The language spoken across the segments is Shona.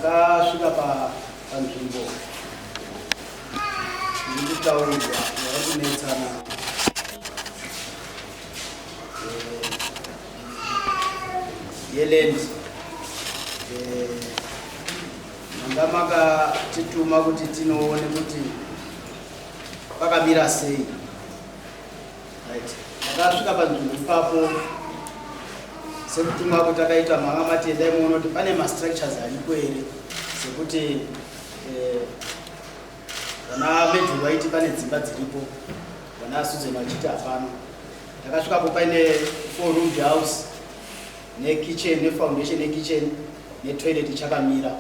takasvika panzvimbo iri kutaurwa yakunetsana yeland. Manga makatituma kuti tinoone kuti pakamira sei. Takasvika panzvimbo ipapo sekutumwa kuti takaita manga matenda imuona kuti pane mastructures aripo ere sekuti vana Major White pane dzimba dziripo, vana Susan vachiti hapana. Takasvikapo paine 4-room house nekitchen nefoundation yekitchen netoilet ichakamira.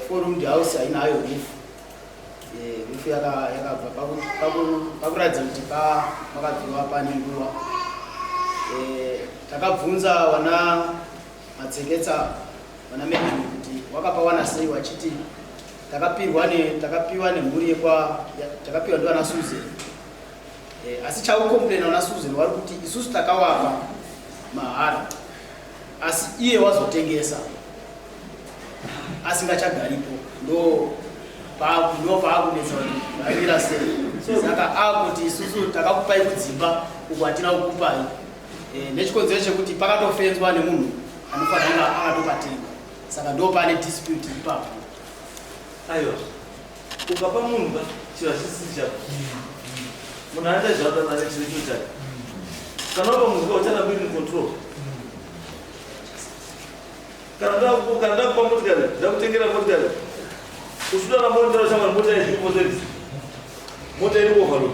4-room house haina hayo roof. Roof yakabva pakuratidza kuti pakabviwa pane nguva. Takabvunza vana matseketsa vana Major kuti wakapawana sei, wachiti takapiwa nemhuri takapiwa ndivana Susan. Asi chaukomplaina vana Susan vari kuti isusu takawapa mahara asi iye wazotengesa asingachagaripo, ndo paakunetsa kuti vavira sei. Saka akuti isusu takakupai kudzimba uku hatina kukupai, nechikonzero chekuti pakatofenzwa nemunhu anofanira akatopatenga, saka ndo pane dispute ipapo. Aiwa, ukapa munhu chiro chisisi chako munhu anoita zvakanaka chiricho chake, kana wapa munhu uchada kuita control. Kana ndakupa motikari ndakutengera motikari usudana motokari chama mota iripo service, mota iri overload,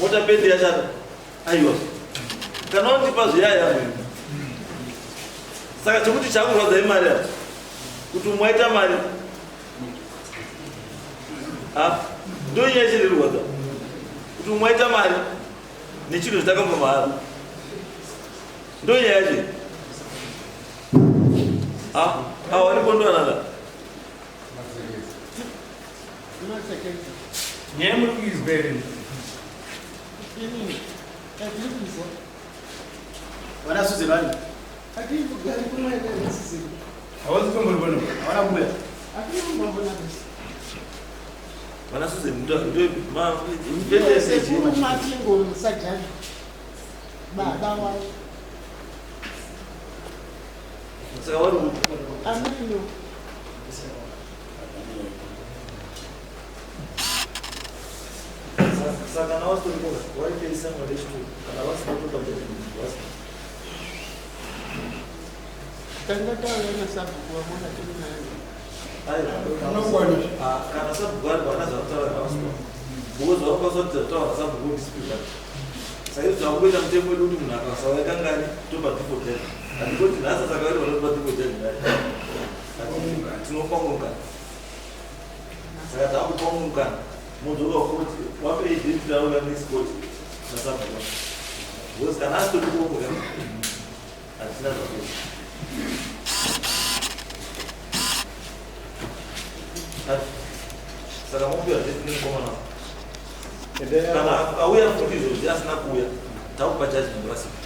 mota bedi yachata. Aiwa, kana wandipa zviyaya mwe, saka chekuti chakurwadza imari yacho kuti mwaita mari ndo nyaya chiririrwadza kuti mwaita mari nechinhu zvitakamba mahara, ndo nyaya yacho. Waripo ndovanaka nyaya muri kuizwa here Vana Susan vari hawasi kumbori pano havana kubuya. vana Susan saka vari saka kana wasitoripoka waripelisa mwari chikuru kana vasinotoka kana sabhugwari vana zvavataura navasinoa because vakasatitaura sabhuku dispute. Saka izvi zvakungoita mutembo wedu kuti munhu akasauya kangani topa default. Handikoti nhasi saka vari vanopa default tinopa mukana. Saka takupa mukana mudzoka kuti wapei date rauya nesipoti nasabhuku because kana asitoripo mukana hatina zvakoi. Saka mupiwa date nemukomana kana auya futi izvozvi asina kuuya takupa judgment rasipo.